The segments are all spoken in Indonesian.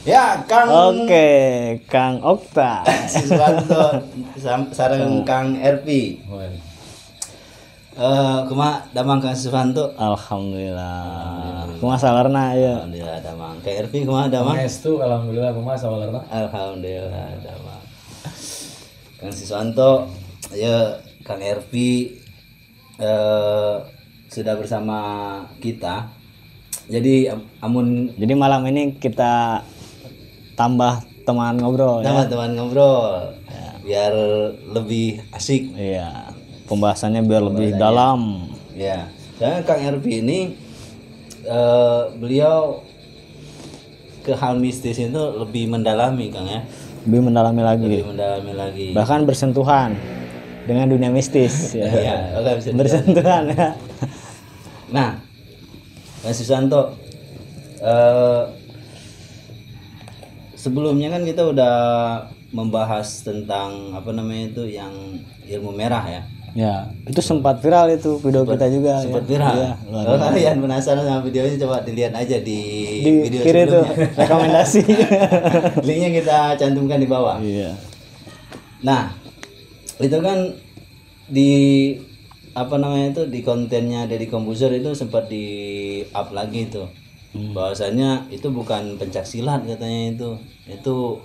Ya, Kang. Oke, Kang Okta. Siswanto sareng Kang RP. Kumaha damang Kang Siswanto? Alhamdulillah. Kumaha salarna ya? Alhamdulillah damang. Kang RP kumaha damang? Estu alhamdulillah kumaha sawalerna? Alhamdulillah damang. Kang Siswanto, ya Kang RP sudah bersama kita. Jadi Jadi malam ini kita tambah teman ngobrol ya. Teman-teman ngobrol. Biar lebih asik. Iya. Pembahasannya biar lebih dalam. Ya. Karena Kang RP ini beliau ke hal mistis itu lebih mendalami, Kang ya. Lebih mendalami lagi. Lebih mendalami lagi. Bahkan bersentuhan dengan dunia mistis ya. Iya, oke, bisa bersentuhan ya. Nah, Kang Susanto, sebelumnya kan kita udah membahas tentang apa namanya itu yang ilmu merah ya. Ya, itu sempat viral itu video kita juga. Sempat viral. Ya, Kalau kalian penasaran sama videonya coba dilihat aja di video kiri tuh sebelumnya. rekomendasi. Linknya kita cantumkan di bawah. Iya. Nah, itu kan di apa namanya itu di kontennya Deddy Kombuzer itu sempat di up lagi tuh. Bahwasanya itu bukan pencak silat katanya itu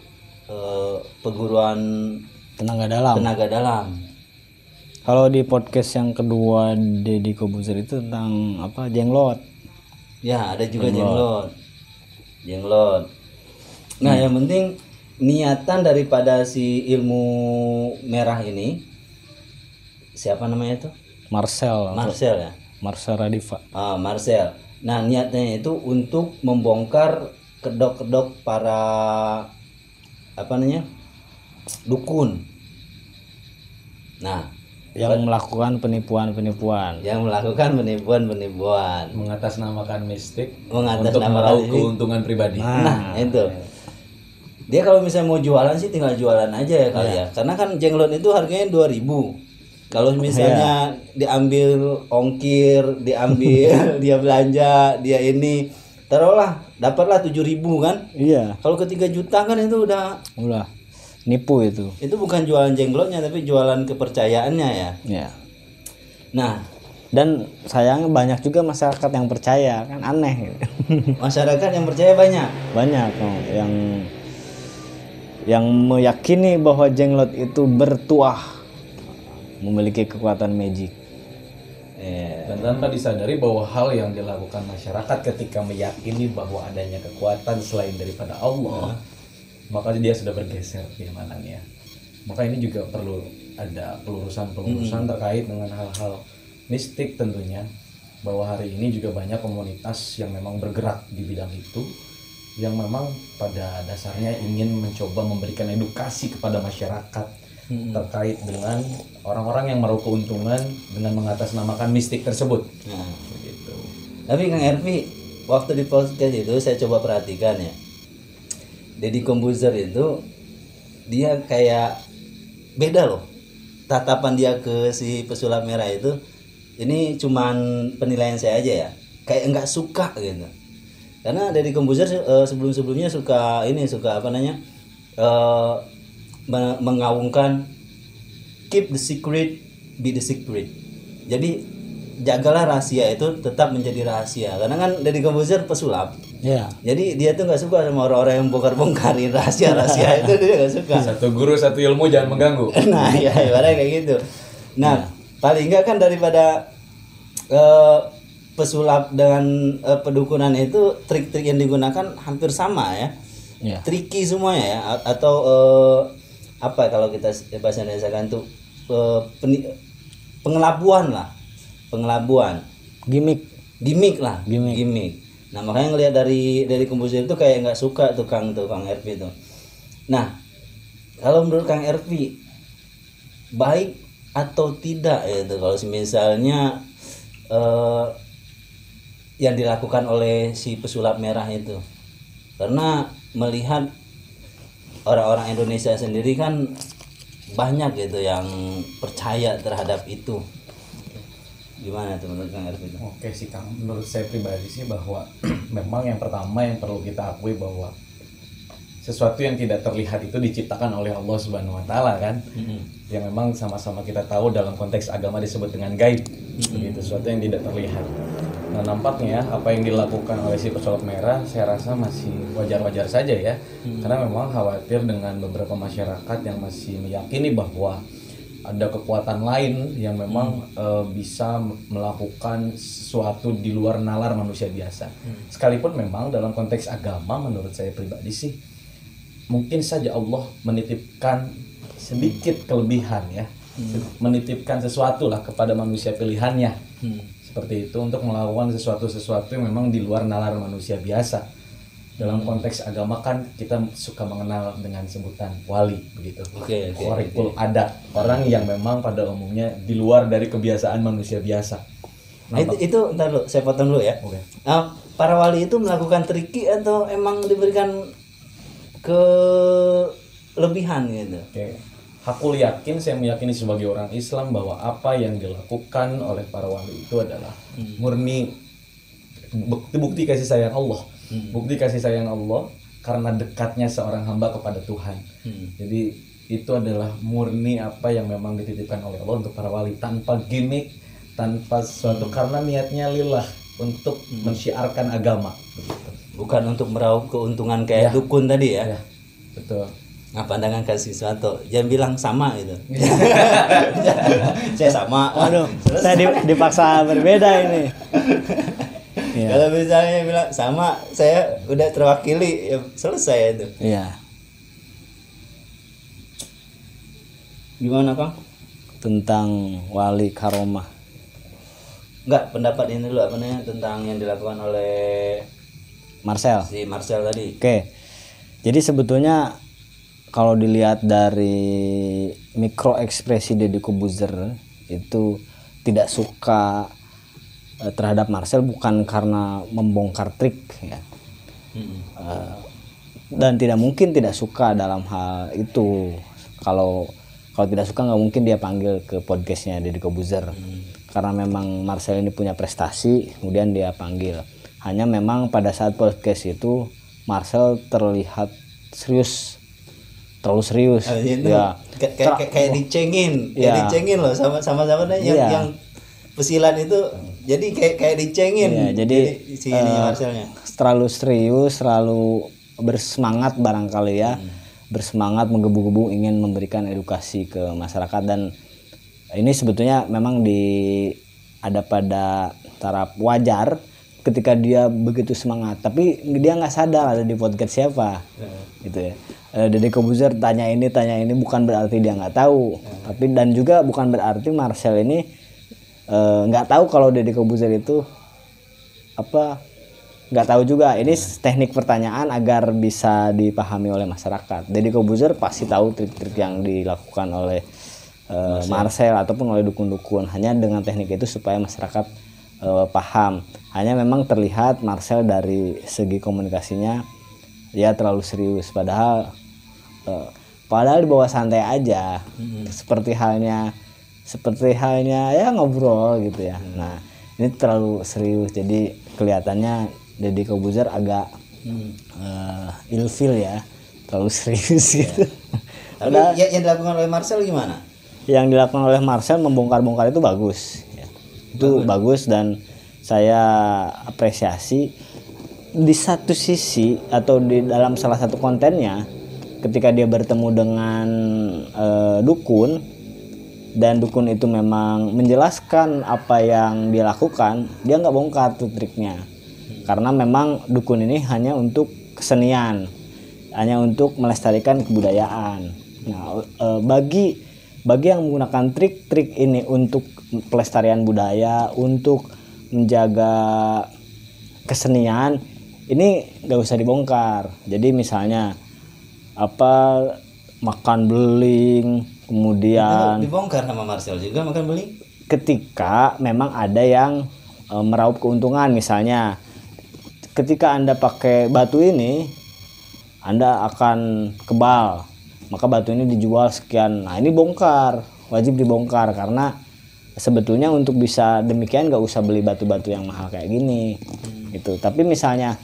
perguruan Tenaga dalam. tenaga dalam. Kalau di podcast yang kedua Deddy Kombuzer itu tentang apa? Jenglot. Ya, ada juga jenglot. Nah, yang penting niatan daripada si ilmu merah ini siapa namanya itu? Marcel Marcel ya. Marcel Radifa. Marcel. Nah, niatnya itu untuk membongkar kedok-kedok para apa namanya? Dukun. Nah, Yang melakukan penipuan-penipuan. Mengatasnamakan mistik Mengatasnamakan untuk meraup mistik. keuntungan pribadi. Nah, itu. Dia kalau misalnya mau jualan sih tinggal jualan aja ya kali ya. Karena kan jenglot itu harganya 2.000. Kalau misalnya diambil ongkir, diambil dia belanja, dia ini taruhlah dapatlah 7.000 kan. Iya. Kalau ke 3 juta kan itu udah Nipu itu. itu bukan jualan jenglotnya tapi jualan kepercayaannya ya. Ya. Nah, Dan sayangnya banyak juga masyarakat yang percaya, kan aneh. masyarakat yang percaya banyak. Banyak yang meyakini bahwa jenglot itu bertuah, memiliki kekuatan magic. Dan tanpa disadari bahwa hal yang dilakukan masyarakat ketika meyakini bahwa adanya kekuatan selain daripada Allah, maka dia sudah bergeser keimanannya. Maka ini juga perlu ada pelurusan terkait dengan hal-hal mistik tentunya, bahwa hari ini juga banyak komunitas yang memang bergerak di bidang itu, yang memang pada dasarnya ingin mencoba memberikan edukasi kepada masyarakat terkait dengan orang-orang yang meraup keuntungan dengan mengatasnamakan mistik tersebut. Nah, Begitu. tapi Kang Ervi waktu di podcast itu saya coba perhatikan ya. Deddy Kombuzer itu dia kayak beda loh tatapan dia ke si pesulap merah itu. Ini cuman penilaian saya aja ya, kayak enggak suka gitu. Karena Deddy Kombuzer sebelum-sebelumnya suka apa namanya mengaungkan keep the secret, be the secret. Jadi jagalah rahasia itu tetap menjadi rahasia. Karena kan Deddy Kombuzer pesulap. Ya. Jadi dia tuh nggak suka sama orang-orang yang bongkar-bongkarin rahasia-rahasia itu, dia nggak suka. Satu guru satu ilmu jangan mengganggu. Nah, ya ibaratnya kayak gitu. Nah, paling nggak kan daripada pesulap dengan pedukunan itu trik-trik yang digunakan hampir sama ya. Ya. Tricky semuanya ya, atau apa kalau kita bahasa Indonesia kan tuh pengelabuan lah, gimmick lah. Nah, makanya ngelihat dari Kombuzer itu kayak nggak suka tuh Kang RP itu. Nah, kalau menurut Kang RP baik atau tidak ya itu kalau misalnya yang dilakukan oleh si pesulap merah itu, karena melihat orang-orang Indonesia sendiri kan banyak gitu yang percaya terhadap itu. Gimana tuh menurut Kang Ervin? Oke sih Kang, menurut saya pribadi sih bahwa memang yang pertama yang perlu kita akui bahwa sesuatu yang tidak terlihat itu diciptakan oleh Allah Subhanahu wa taala kan. Yang memang sama-sama kita tahu dalam konteks agama disebut dengan gaib. Begitu, sesuatu yang tidak terlihat. Nah, nampaknya apa yang dilakukan oleh si pesulap merah saya rasa masih wajar-wajar saja ya. Karena memang khawatir dengan beberapa masyarakat yang masih meyakini bahwa ada kekuatan lain yang memang bisa melakukan sesuatu di luar nalar manusia biasa. Sekalipun memang dalam konteks agama menurut saya pribadi sih mungkin saja Allah menitipkan sedikit kelebihan ya, menitipkan sesuatu lah kepada manusia pilihannya, seperti itu untuk melakukan sesuatu yang memang di luar nalar manusia biasa. Dalam konteks agama kan kita suka mengenal dengan sebutan wali begitu. Warikul ada orang yang memang pada umumnya di luar dari kebiasaan manusia biasa. Nah, itu ntar dulu, saya potong dulu ya. Para wali itu melakukan triki atau emang diberikan kelebihan gitu? Aku yakin, saya meyakini sebagai orang Islam bahwa apa yang dilakukan oleh para wali itu adalah murni bukti kasih sayang Allah. Bukti kasih sayang Allah karena dekatnya seorang hamba kepada Tuhan. Jadi itu adalah murni apa yang memang dititipkan oleh Allah untuk para wali, tanpa gimmick, tanpa sesuatu, karena niatnya lillah untuk mensyiarkan agama. Bukan untuk meraup keuntungan kayak dukun tadi ya. Betul. Nah, pandangan kasih sesuatu, jangan bilang sama gitu. Saya sama. Waduh, saya dipaksa berbeda ini. Kalau misalnya bilang sama, saya udah terwakili, ya selesai itu. Iya. Gimana Kang? Tentang wali karomah. Enggak, pendapat ini dulu apa namanya tentang yang dilakukan oleh Marcel. si Marcel tadi. Oke. Jadi sebetulnya kalau dilihat dari mikro ekspresi Deddy Corbuzier itu tidak suka terhadap Marcel bukan karena membongkar trik ya. Dan tidak mungkin tidak suka dalam hal itu. Kalau tidak suka nggak mungkin dia panggil ke podcastnya Deddy Corbuzier. Karena memang Marcel ini punya prestasi, kemudian dia panggil. Hanya memang pada saat podcast itu Marcel terlihat serius, terlalu serius. Ya. Kayak dicengin, dicengin loh sama yang pesilan itu. Jadi kayak dicengin. Ya, jadi si ini Marcelnya terlalu serius, terlalu bersemangat barangkali ya. Bersemangat menggebu-gebu ingin memberikan edukasi ke masyarakat, dan ini sebetulnya memang ada pada taraf wajar ketika dia begitu semangat, tapi dia nggak sadar ada di podcast siapa, gitu ya. Deddy Corbuzier tanya ini bukan berarti dia nggak tahu, tapi dan juga bukan berarti Marcel ini nggak tahu kalau Deddy Corbuzier itu apa, nggak tahu juga. Ini teknik pertanyaan agar bisa dipahami oleh masyarakat. Deddy Corbuzier pasti tahu trik-trik yang dilakukan oleh Marcel ataupun oleh dukun-dukun, hanya dengan teknik itu supaya masyarakat paham. Hanya memang terlihat Marcel dari segi komunikasinya dia terlalu serius, padahal dibawa santai aja, seperti halnya ya ngobrol gitu ya. Nah, ini terlalu serius, jadi kelihatannya Deddy Corbuzier agak ilfil ya, terlalu serius gitu. Tapi yang dilakukan oleh Marcel gimana? Yang dilakukan oleh Marcel membongkar-bongkar itu bagus ya. Itu bagus dan saya apresiasi. Di satu sisi atau di dalam salah satu kontennya, ketika dia bertemu dengan dukun dan dukun itu memang menjelaskan apa yang dia lakukan, dia nggak bongkar tuh triknya, karena memang dukun ini hanya untuk kesenian, hanya untuk melestarikan kebudayaan. Nah, bagi yang menggunakan trik-trik ini untuk pelestarian budaya, untuk menjaga kesenian, ini nggak usah dibongkar. Jadi misalnya makan beling, kemudian itu dibongkar sama Marcel juga makan beling. Ketika memang ada yang meraup keuntungan, misalnya ketika Anda pakai batu ini, Anda akan kebal, maka batu ini dijual sekian. Nah, ini bongkar, wajib dibongkar, karena sebetulnya untuk bisa demikian nggak usah beli batu-batu yang mahal kayak gini gitu. Tapi misalnya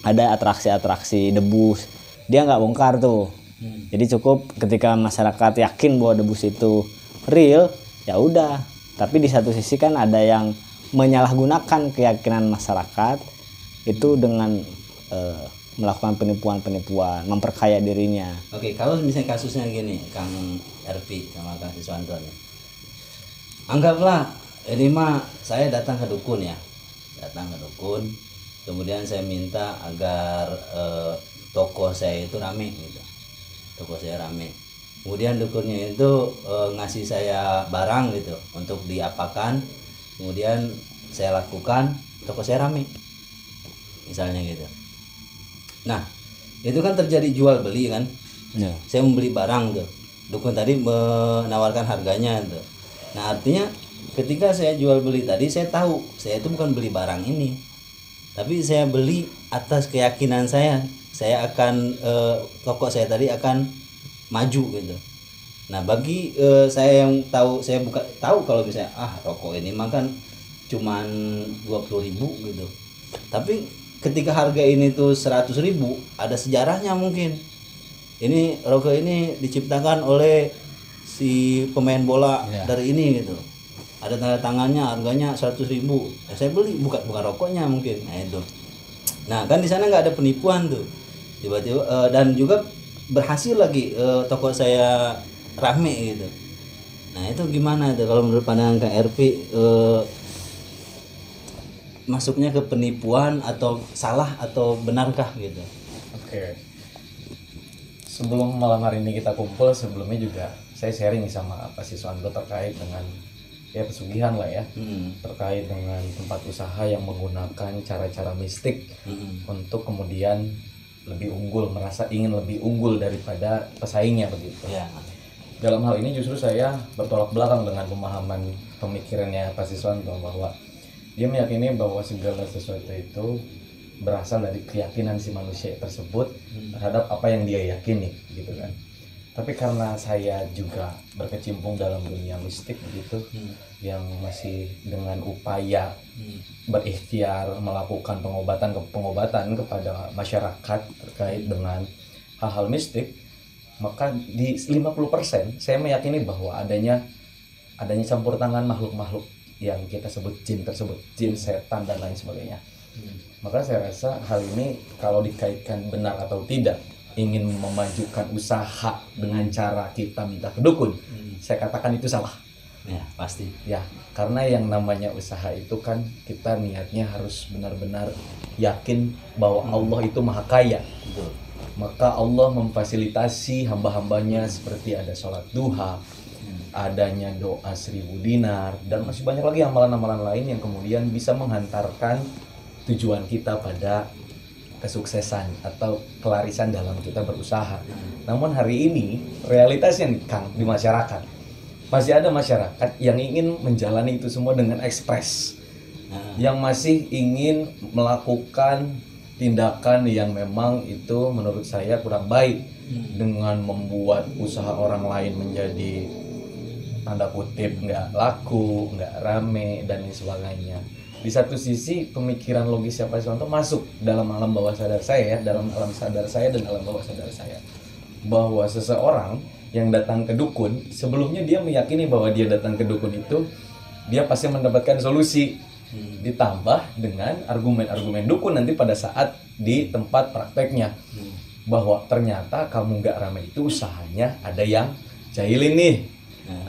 ada atraksi-atraksi debus dia nggak bongkar tuh. Jadi cukup ketika masyarakat yakin bahwa debus itu real, ya udah. Tapi di satu sisi kan ada yang menyalahgunakan keyakinan masyarakat itu dengan melakukan penipuan-penipuan, memperkaya dirinya. Oke, kalau misalnya kasusnya gini, Kang RP sama Kang Siswanto nih. Anggaplah ini mah saya datang ke dukun ya. Datang ke dukun, kemudian saya minta agar toko saya itu rame gitu. Toko saya rame. Kemudian dukunnya itu ngasih saya barang gitu untuk diapakan. Kemudian saya lakukan, toko saya rame. Misalnya gitu. Nah, itu kan terjadi jual beli kan. Ya. Saya membeli barang tuh. Dukun tadi menawarkan harganya tuh. Nah, artinya ketika saya jual beli tadi saya tahu saya itu bukan beli barang ini. Tapi saya beli atas keyakinan saya akan toko saya tadi akan maju gitu. Nah, bagi saya yang tahu, saya buka tahu kalau misalnya toko ini mah kan cuman 20.000 gitu. Tapi ketika harga ini tuh 100.000, ada sejarahnya mungkin. Ini rokok ini diciptakan oleh si pemain bola dari ini gitu. Ada tanda tangannya, harganya 100.000. Saya beli bukan rokoknya mungkin. Nah itu. Nah kan di sana nggak ada penipuan tuh. Tiba-tiba dan juga berhasil lagi toko saya rame gitu. Nah itu gimana tuh kalau menurut pandangan Kang RP, masuknya ke penipuan atau salah atau benarkah gitu? Oke. Sebelum malam hari ini kita kumpul, sebelumnya juga saya sharing nih sama Pak Siswanto terkait dengan pesugihan lah ya, terkait dengan tempat usaha yang menggunakan cara-cara mistik untuk kemudian lebih unggul, merasa ingin lebih unggul daripada pesaingnya begitu. Ya. Dalam hal ini justru saya bertolak belakang dengan pemahaman pemikirannya Pak Siswanto, bahwa dia meyakini bahwa segala sesuatu itu berasal dari keyakinan si manusia tersebut terhadap apa yang dia yakini gitu kan. Tapi karena saya juga berkecimpung dalam dunia mistik begitu, yang masih dengan upaya berikhtiar melakukan pengobatan kepada masyarakat terkait dengan hal-hal mistik, maka di 50% saya meyakini bahwa adanya campur tangan makhluk-makhluk yang kita sebut jin tersebut, jin, setan dan lain sebagainya. Maka saya rasa hal ini kalau dikaitkan benar atau tidak, ingin memajukan usaha dengan cara kita minta ke dukun, saya katakan itu salah. Ya pasti. Ya, karena yang namanya usaha itu kan kita niatnya harus benar-benar yakin bahwa Allah itu maha kaya. Betul. Maka Allah memfasilitasi hamba-hambanya seperti ada sholat duha, adanya doa 1000 dinar, dan masih banyak lagi amalan-amalan lain yang kemudian bisa menghantarkan tujuan kita pada kesuksesan atau kelarisan dalam kita berusaha. Namun hari ini realitasnya nih Kang, di masyarakat masih ada masyarakat yang ingin menjalani itu semua dengan ekspres, yang masih ingin melakukan tindakan yang memang itu menurut saya kurang baik, dengan membuat usaha orang lain menjadi tanda kutip nggak laku, nggak rame dan lain sebagainya. Di satu sisi pemikiran logis Pak Siswanto masuk dalam alam bawah sadar saya, dalam alam sadar saya dan alam bawah sadar saya, bahwa seseorang yang datang ke dukun, sebelumnya dia meyakini bahwa dia datang ke dukun itu dia pasti mendapatkan solusi, ditambah dengan argumen-argumen dukun nanti pada saat di tempat prakteknya, bahwa ternyata kamu nggak ramai itu usahanya ada yang jahilin nih,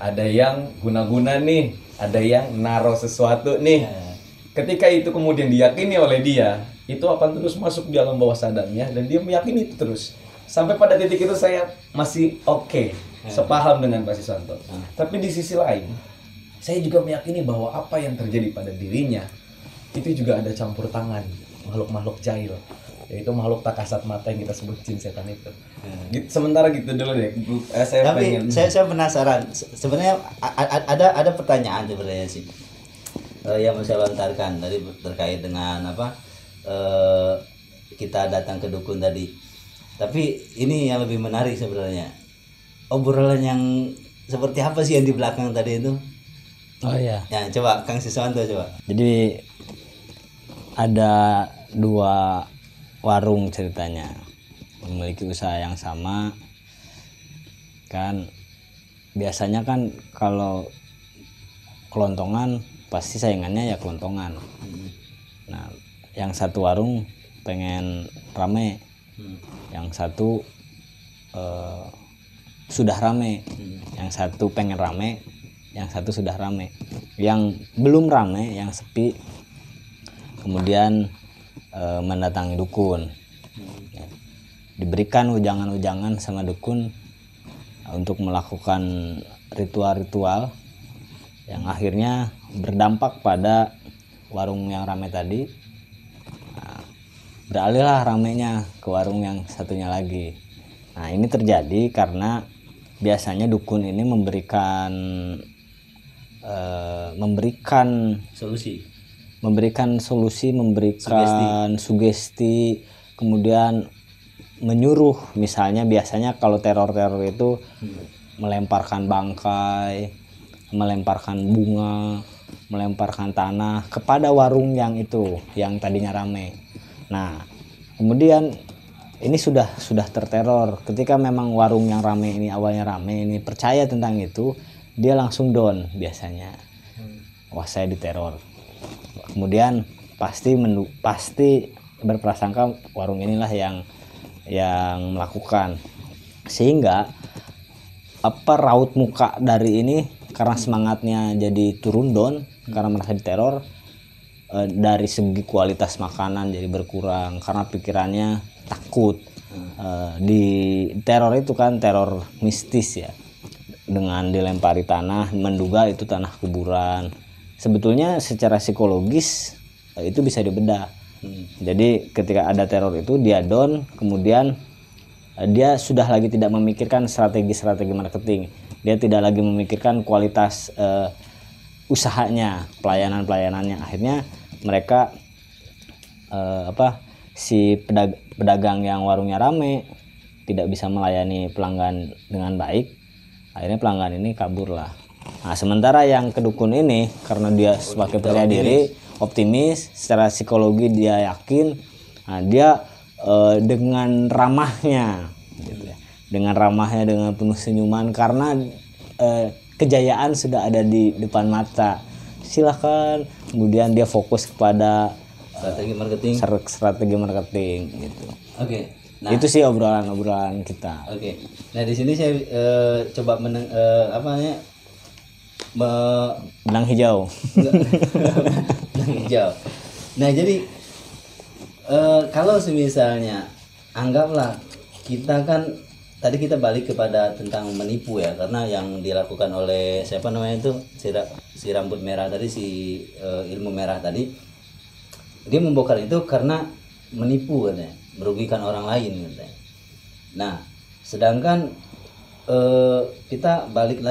ada yang guna-guna nih, ada yang naruh sesuatu nih. Ketika itu kemudian diyakini oleh dia, itu akan terus masuk di alam bawah sadarnya dan dia meyakini itu terus. Sampai pada titik itu saya masih oke, sepaham dengan Pak Siswanto. Tapi di sisi lain, saya juga meyakini bahwa apa yang terjadi pada dirinya itu juga ada campur tangan makhluk-makhluk jahil, yaitu makhluk tak kasat mata yang kita sebut jin setan itu. Sementara gitu dulu deh. Saya penasaran. Sebenarnya ada pertanyaan sebenarnya sih. Yang saya lontarkan tadi terkait dengan kita datang ke dukun tadi. Tapi ini yang lebih menarik sebenarnya. Obrolan yang seperti apa sih yang di belakang tadi itu? Oh iya. Ya, coba Kang Siswanto coba. Jadi ada 2 warung ceritanya. memiliki usaha yang sama kan. Biasanya kan kalau kelontongan pasti saingannya ya kelontongan. Nah, yang satu warung pengen rame, yang satu sudah rame, yang satu pengen rame, yang satu sudah rame. Yang belum rame, yang sepi, kemudian mendatangi dukun. Ya, diberikan ujangan-ujangan sama dukun untuk melakukan ritual-ritual yang akhirnya berdampak pada warung yang ramai tadi. Nah, beralihlah ramainya ke warung yang satunya lagi. Nah, ini terjadi karena biasanya dukun ini memberikan Solusi. memberikan sugesti, kemudian menyuruh. Misalnya biasanya kalau teror-teror itu melemparkan bangkai, melemparkan bunga, melemparkan tanah kepada warung yang itu yang tadinya ramai. Nah, kemudian ini sudah terteror. Ketika memang warung yang ramai ini awalnya ramai ini percaya tentang itu, dia langsung down biasanya. Wah, saya diteror. Kemudian pasti berprasangka warung inilah yang melakukan, sehingga raut muka dari ini karena semangatnya jadi turun down karena merasa diteror. Dari segi kualitas makanan jadi berkurang karena pikirannya takut. Di teror itu kan teror mistis ya, dengan dilempari tanah, menduga itu tanah kuburan. Sebetulnya secara psikologis itu bisa dibedah. Jadi ketika ada teror itu dia down, kemudian dia sudah lagi tidak memikirkan strategi marketing, dia tidak lagi memikirkan kualitas usahanya, pelayanannya. Akhirnya mereka si pedagang yang warungnya rame tidak bisa melayani pelanggan dengan baik. Akhirnya pelanggan ini kabur lah. Nah, sementara yang kedukun ini karena dia sebagai percaya diri, optimis, secara psikologi dia yakin. Nah, dia dengan ramahnya gitu ya. Dengan ramahnya, dengan penuh senyuman, karena kejayaan sudah ada di depan mata. Silakan. Kemudian dia fokus kepada strategi marketing gitu. Oke. Nah, itu sih obrolan kita. Oke. Nah, di sini saya coba benang hijau. Benang hijau. Nah, jadi kalau misalnya anggaplah kita kan tadi kita balik kepada tentang menipu ya, karena yang dilakukan oleh siapa namanya itu si rambut merah tadi, si ilmu merah tadi, dia membongkar itu karena menipu katanya, merugikan orang lain katanya. Nah, sedangkan kita balik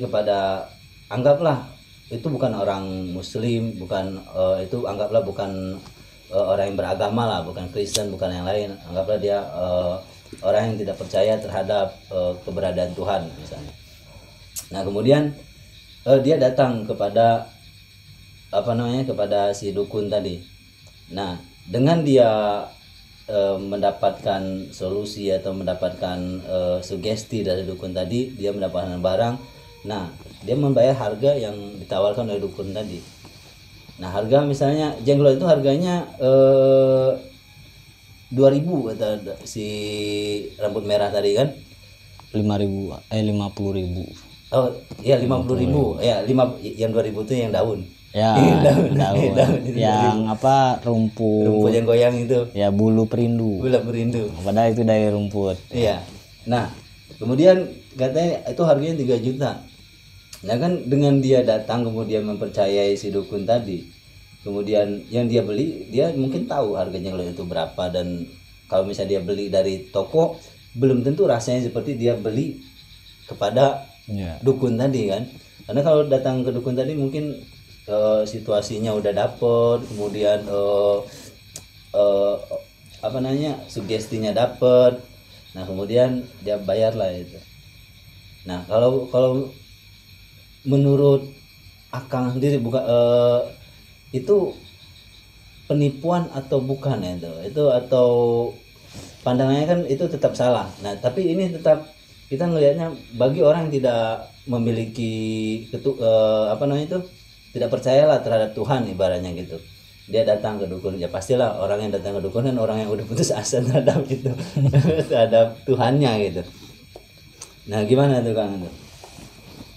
kepada anggaplah itu bukan orang muslim, bukan itu anggaplah bukan orang yang beragama lah, bukan Kristen, bukan yang lain, anggaplah dia orang yang tidak percaya terhadap keberadaan Tuhan misalnya. Nah, kemudian dia datang kepada kepada si dukun tadi. Nah, dengan dia mendapatkan solusi atau mendapatkan sugesti dari dukun tadi, dia mendapatkan barang. Nah, dia membayar harga yang ditawarkan oleh dukun tadi. Nah, harga misalnya jenglot itu harganya 2.000 kata si rambut merah tadi kan. 50.000. Oh, iya 50.000. Ya, yang 2.000 itu yang daun. Ya, daun. Yang rumput yang goyang itu. Ya, bulu perindu. Padahal itu dari rumput. Iya. Nah, kemudian katanya itu harganya 3 juta. Nah, kan dengan dia datang kemudian mempercayai si dukun tadi, kemudian yang dia beli, dia mungkin tahu harganya itu berapa, dan kalau misalnya dia beli dari toko, belum tentu rasanya seperti dia beli kepada dukun tadi kan. Karena kalau datang ke dukun tadi mungkin situasinya udah dapet, kemudian sugestinya dapet. Nah, kemudian dia bayar lah itu. Nah, kalau menurut Akang sendiri itu penipuan atau bukan ya itu atau pandangannya kan itu tetap salah. Nah tapi ini tetap kita ngelihatnya bagi orang yang tidak memiliki tidak percayalah terhadap Tuhan ibaratnya gitu, dia datang ke dukun, ya pastilah orang yang datang ke dukun kan orang yang udah putus asa terhadap itu terhadap Tuhannya gitu. Nah gimana tuh Kang?